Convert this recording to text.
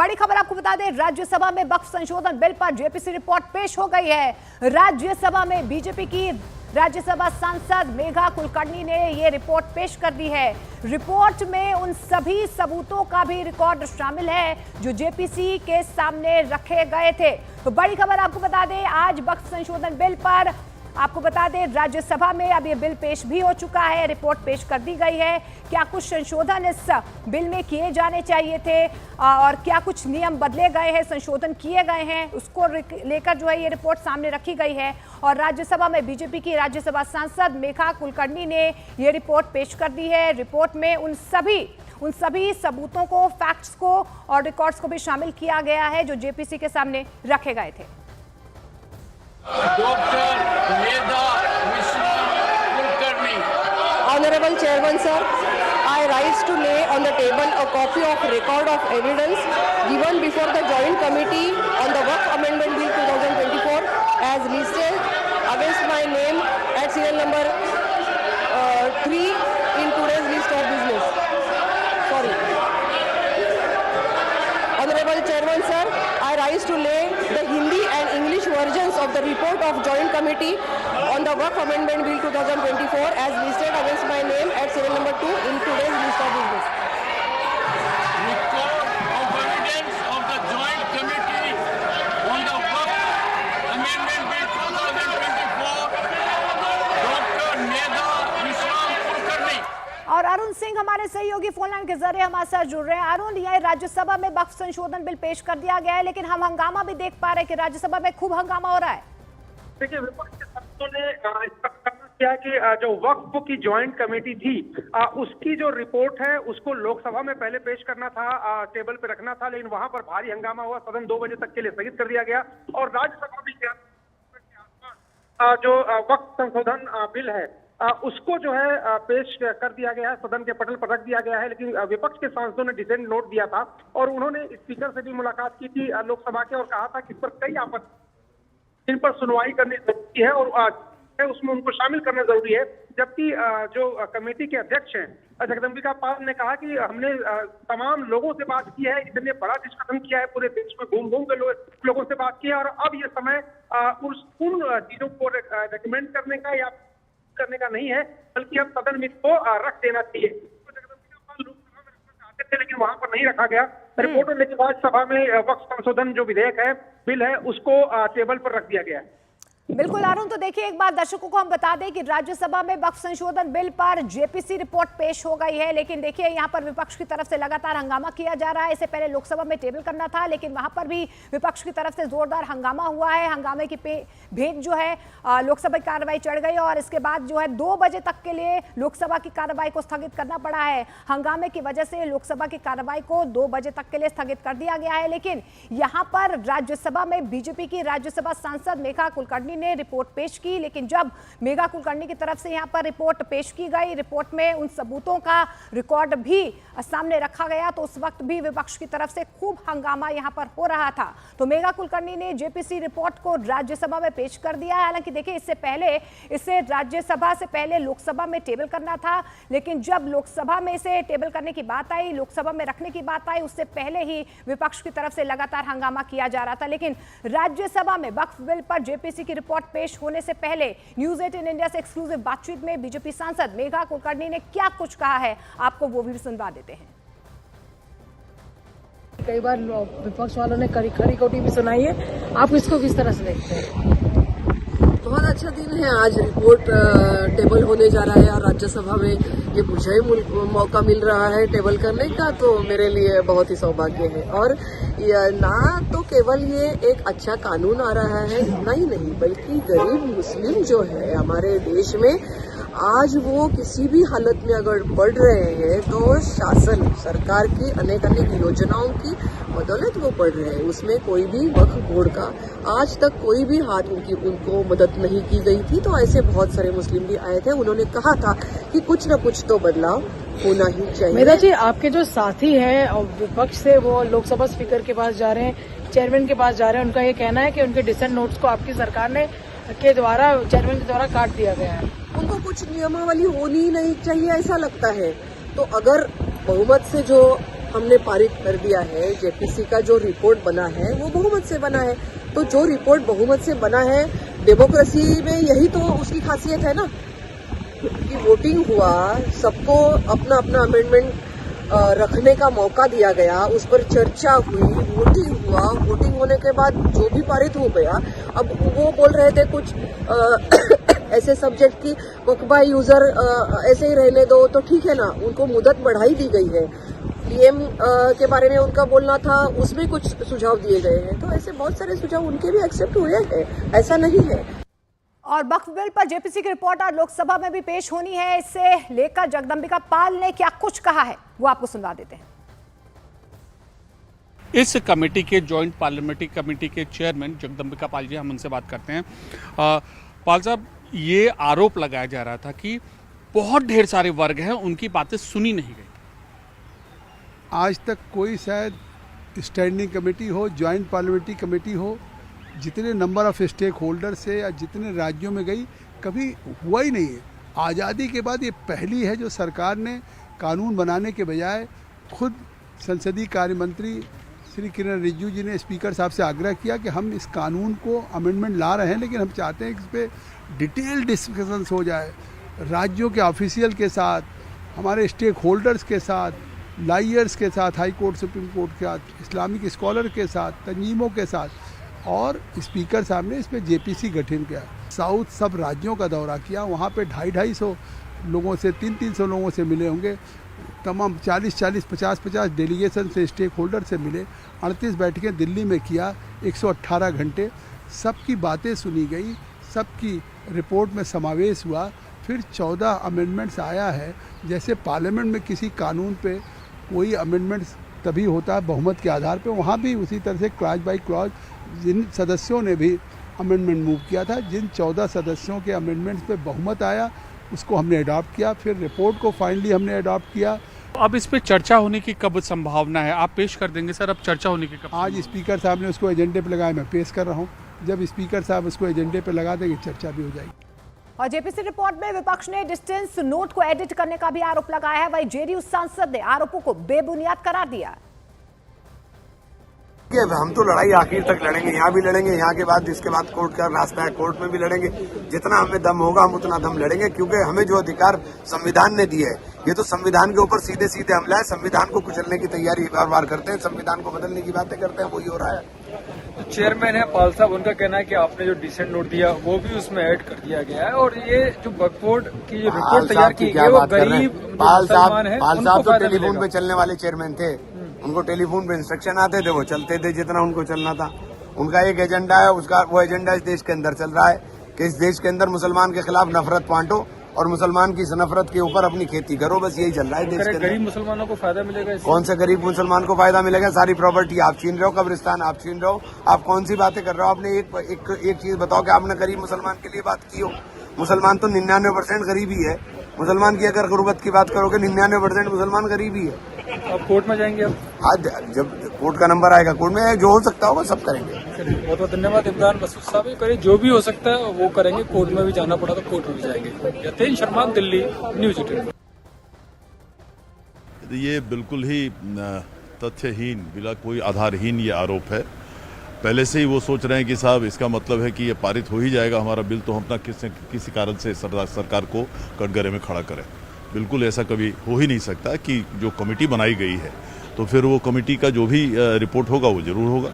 बड़ी खबर आपको बता दें, राज्यसभा में वक्फ संशोधन बिल पर जेपीसी रिपोर्ट पेश हो गई है। राज्यसभा में बीजेपी की राज्यसभा सांसद मेघा कुलकर्णी ने ये रिपोर्ट पेश कर दी है। रिपोर्ट में उन सभी सबूतों का भी रिकॉर्ड शामिल है जो जेपीसी के सामने रखे गए थे। तो बड़ी खबर आपको बता दें, आज वक्फ संशोधन बिल पर आपको बता दें राज्यसभा में अब ये बिल पेश भी हो चुका है, रिपोर्ट पेश कर दी गई है। क्या कुछ संशोधन इस बिल में किए जाने चाहिए थे और क्या कुछ नियम बदले गए हैं, संशोधन किए गए हैं, उसको लेकर जो है ये रिपोर्ट सामने रखी गई है। और राज्यसभा में बीजेपी की राज्यसभा सांसद मेघा कुलकर्णी ने ये रिपोर्ट पेश कर दी है। रिपोर्ट में उन सभी सबूतों को, फैक्ट्स को और रिकॉर्ड्स को भी शामिल किया गया है जो जेपीसी के सामने रखे गए थे। Honorable Chairman sir, I rise to lay on the table a copy of record of evidence given before the Joint Committee on the Waqf Amendment Bill 2024 as listed against my name at serial number 3 in today's list of business. Sorry. Honorable Chairman sir, I rise to lay the Hindi and English versions of the report of Joint Committee on the Waqf Amendment Bill 2024 as listed against my name at serial number 2 in today's list of business. Record of evidence of the Joint Committee on the Waqf Amendment Bill 2024, Dr. Megha Kuलकर्णी। और अरुण सिंह हमारे सहयोगी phone line के जरिए हमारे साथ जुड़ रहे हैं। अरुण, यह राज्यसभा में वक्फ संशोधन बिल पेश कर दिया गया है, लेकिन हम हंगामा भी देख पा रहे हैं कि राज्यसभा में खूब हंगामा हो रहा है। देखिए, विपक्ष के सदस्यों ने किया कि जो वक्फ की ज्वाइंट कमेटी थी उसकी जो रिपोर्ट है उसको लोकसभा में पहले पेश करना था, टेबल पे रखना था, लेकिन वहां पर भारी हंगामा हुआ। सदन 2 बजे तक के लिए स्थगित कर दिया गया और राज्यसभा भी जो वक्फ संशोधन बिल है उसको जो है पेश कर दिया गया है, सदन के पटल पर रख दिया गया है। लेकिन विपक्ष के सांसदों ने डिसेंट नोट दिया था और उन्होंने स्पीकर से भी मुलाकात की थी लोकसभा के और कहा था कि इस पर कई आपत्ति, इन पर सुनवाई करनी जरूरी है और उसमें उनको शामिल करना जरूरी है। जबकि जो कमेटी के अध्यक्ष हैं जगदम्बिका पाल ने कहा कि हमने तमाम लोगों से बात की है, इतने बड़ा डिस्कशन किया है, पूरे देश में घूम घूम के लोगों से बात की है और अब ये समय उन चीजों को रिकमेंड करने का या करने का नहीं है, बल्कि अब सदन में इसको रख देना चाहिए। तो जगदम्बिका पाल लोकसभा में रखना चाहते थे लेकिन वहां पर नहीं रखा गया। रिपोर्ट होने के बाद सभा में वक्फ संशोधन जो विधेयक है, बिल है, उसको टेबल पर रख दिया गया है। बिल्कुल अरुण, तो देखिए एक बार दर्शकों को हम बता दें कि राज्यसभा में वक्फ संशोधन बिल पर जेपीसी रिपोर्ट पेश हो गई है, लेकिन देखिए यहाँ पर विपक्ष की तरफ से लगातार हंगामा किया जा रहा है। इससे पहले लोकसभा में टेबल करना था, लेकिन वहां पर भी विपक्ष की तरफ से जोरदार हंगामा हुआ है। हंगामे की भेंट जो है लोकसभा की कार्रवाई चढ़ गई और इसके बाद जो है 2 बजे तक के लिए लोकसभा की कार्रवाई को स्थगित करना पड़ा है। हंगामे की वजह से लोकसभा की कार्रवाई को 2 बजे तक के लिए स्थगित कर दिया गया है। लेकिन यहाँ पर राज्यसभा में बीजेपी की राज्यसभा सांसद मेघा कुलकर्णी ने रिपोर्ट पेश की, लेकिन जब मेघा कुलकर्णी की तरफ से यहां पर रिपोर्ट पेश की गई, रिपोर्ट में उन सबूतों का रिकॉर्ड भी सामने रखा गया, तो उस वक्त भी विपक्ष की तरफ से खूब हंगामा यहां पर हो रहा था। तो मेघा कुलकर्णी ने जेपीसी रिपोर्ट को राज्यसभा में पेश कर दिया है। हालांकि देखिए इसे राज्यसभा से पहले लोकसभा में टेबल करना था, लेकिन जब लोकसभा में इसे टेबल करने की बात आई, लोकसभा में रखने की बात आई, उससे पहले ही विपक्ष की तरफ से लगातार हंगामा किया जा रहा था। लेकिन राज्यसभा में वक्फ बिल पर जेपीसी की रिपोर्ट पेश होने से पहले न्यूज 18 इंडिया से एक्सक्लूसिव बातचीत में बीजेपी सांसद मेघा कुलकर्णी ने क्या कुछ कहा है, आपको वो भी सुनवा देते हैं। कई बार विपक्ष वालों ने खरी खोटी भी सुनाई है, आप इसको किस तरह से देखते हैं? बहुत अच्छा दिन है आज, रिपोर्ट टेबल होने जा रहा है और राज्यसभा में ये मुझे मौका मिल रहा है टेबल करने का, तो मेरे लिए बहुत ही सौभाग्य है। और ना तो केवल ये एक अच्छा कानून आ रहा है, इतना ही नहीं बल्कि गरीब मुस्लिम जो है हमारे देश में आज वो किसी भी हालत में अगर बढ़ रहे हैं तो शासन सरकार की अनेक योजनाओं की बदौलत वो बढ़ रहे हैं। उसमें कोई भी वक्फ बोर्ड का आज तक कोई भी हाथ उनको मदद नहीं की गई थी। तो ऐसे बहुत सारे मुस्लिम भी आए थे, उन्होंने कहा था कि कुछ न कुछ तो बदलाव होना ही चाहिए। मेधा जी, आपके जो साथी हैं विपक्ष से, वो लोकसभा स्पीकर के पास जा रहे हैं, चेयरमैन के पास जा रहे हैं, उनका ये कहना है कि उनके डिसेंट नोट्स को आपकी सरकार ने चेयरमैन के द्वारा काट दिया गया है। उनको कुछ नियमावली होनी ही नहीं चाहिए ऐसा लगता है। तो अगर बहुमत से जो हमने पारित कर दिया है। जेपीसी का जो रिपोर्ट बना है वो बहुमत से बना है, तो जो रिपोर्ट बहुमत से बना है, डेमोक्रेसी में यही तो उसकी खासियत है ना कि वोटिंग हुआ, सबको अपना अपना अमेंडमेंट रखने का मौका दिया गया, उस पर चर्चा हुई, वोटिंग हुआ, वोटिंग होने के बाद जो भी पारित हो गया। अब वो बोल रहे थे कुछ ऐसे सब्जेक्ट की वक्बा यूजर ऐसे ही रहने दो, तो ठीक है ना, उनको मुदत बढ़ाई दी गई है। पीएम के बारे में उनका बोलना था, उसमें कुछ सुझाव दिए गए हैं, तो ऐसे बहुत सारे सुझाव उनके भी एक्सेप्ट हुए हैं, ऐसा नहीं है। और वक्फ बिल पर जेपीसी की रिपोर्ट आज लोकसभा में भी पेश होनी है, इससे लेकर जगदम्बिका पाल ने क्या कुछ कहा है वो आपको सुनवा देते हैं। इस कमेटी के जॉइंट पार्लियामेंट्री कमेटी के चेयरमैन जगदम्बिका पाल जी, हम उनसे बात करते हैं। पाल साहब, ये आरोप लगाया जा रहा था कि बहुत ढेर सारे वर्ग हैं, उनकी बातें सुनी नहीं गई। आज तक कोई शायद स्टैंडिंग कमेटी हो, जॉइंट पार्लियामेंट्री कमेटी हो, जितने नंबर ऑफ स्टेक होल्डर से या जितने राज्यों में गई, कभी हुआ ही नहीं है। आज़ादी के बाद ये पहली है जो सरकार ने कानून बनाने के बजाय खुद संसदीय कार्य मंत्री श्री किरण रिजिजू जी ने स्पीकर साहब से आग्रह किया कि हम इस कानून को अमेंडमेंट ला रहे हैं, लेकिन हम चाहते हैं कि इस पर डिटेल डिस्कशंस हो जाए, राज्यों के ऑफिशियल के साथ, हमारे स्टेक होल्डर्स के साथ, लायर्स के साथ, हाई कोर्ट सुप्रीम कोर्ट के साथ, इस्लामिक स्कॉलर के साथ, तंजीमों के साथ। और स्पीकर साहब ने इस पर जेपीसी गठन किया। साउथ सब राज्यों का दौरा किया, वहाँ पे 250-250 लोगों से 300-300 लोगों से मिले होंगे, तमाम 40-40, 50-50 डेलीगेशन से, स्टेक होल्डर से मिले, 38 बैठकें दिल्ली में किया, 118 घंटे, सबकी बातें सुनी गई, सबकी रिपोर्ट में समावेश हुआ। फिर 14 अमेंडमेंट्स आया है। जैसे पार्लियामेंट में किसी कानून पे कोई अमेंडमेंट्स तभी होता है बहुमत के आधार पे, वहाँ भी उसी तरह से क्लॉज बाई क्लॉज जिन सदस्यों ने भी अमेंडमेंट मूव किया था, जिन 14 सदस्यों के अमेंडमेंट्स पे बहुमत आया उसको हमने अडॉप्ट किया, फिर रिपोर्ट को फाइनली हमने अडॉप्ट किया। अब इस पे चर्चा होने की कब संभावना है? आप पेश कर देंगे सर, अब चर्चा होने की कब? आज स्पीकर साहब ने उसको एजेंडे पे लगाया, मैं पेश कर रहा हूँ। जब स्पीकर साहब उसको एजेंडे पे लगा देंगे, चर्चा भी हो जाएगी। और जेपीसी रिपोर्ट में विपक्ष ने डिस्टेंस नोट को एडिट करने का भी आरोप लगाया है, वहीं जेडीयू सांसद ने आरोपों को बेबुनियाद करार दिया। हम तो लड़ाई आखिर तक लड़ेंगे, यहाँ भी लड़ेंगे, यहाँ के बाद इसके बाद कोर्ट का रास्ता है, कोर्ट में भी लड़ेंगे। जितना हमें दम होगा हम उतना दम लड़ेंगे, क्योंकि हमें जो अधिकार संविधान ने दिए है, ये तो संविधान के ऊपर सीधे सीधे हमला है। संविधान को कुचलने की तैयारी बार बार करते हैं, संविधान को बदलने की बातें करते हैं, वही हो रहा है। चेयरमैन है पाल साहब, उनका कहना है कि आपने जो डिसेंट नोट दिया वो भी उसमें ऐड कर दिया गया है, और ये जो वक्फ बोर्ड की जो रिपोर्ट तैयार की गई है वो गरीब मुसलमान है, पाल साहब तो टेलीफोन पे चलने वाले चेयरमैन थे, उनको टेलीफोन पे इंस्ट्रक्शन आते थे, वो चलते थे जितना उनको चलना था। उनका एक एजेंडा है, उसका वो एजेंडा इस देश के अंदर चल रहा है कि इस देश के अंदर मुसलमान के खिलाफ नफरत बांटो और मुसलमान की इस नफरत के ऊपर अपनी खेती करो, बस यही चल रहा है देश के अंदर। गरीब मुसलमानों को फायदा मिलेगा? कौन से गरीब मुसलमान को फायदा मिलेगा? सारी प्रॉपर्टी आप छीन रहे हो, कब्रिस्तान आप छीन रहे हो, आप कौन सी बातें कर रहे हो? आपने एक चीज बताओ कि आपने गरीब मुसलमान के लिए बात की हो? मुसलमान तो 99% गरीबी है। मुसलमान की अगर गुर्बत की बात करोगे, 99% मुसलमान गरीबी है। अब कोर्ट में जाएंगे? अब आज जब कोर्ट का नंबर आएगा, कोर्ट में जो हो सकता होगा सब करेंगे। बहुत बहुत धन्यवाद इमरान मसूद साहब, करें जो भी हो सकता है वो करेंगे। कोर्ट में भी जाना पड़ा तो कोर्ट में भी जाएंगे। यतीन शर्मा, दिल्ली, न्यूज 18। ये बिल्कुल ही तथ्यहीन, बिला कोई आधारहीन ये आरोप है। पहले से ही वो सोच रहे हैं कि साहब इसका मतलब है कि ये पारित हो ही जाएगा हमारा बिल, तो हम अपना किसी कारण से सरकार को कटघरे में खड़ा करें। बिल्कुल ऐसा कभी हो ही नहीं सकता कि जो कमेटी बनाई गई है तो फिर वो कमेटी का जो भी रिपोर्ट होगा वो जरूर होगा।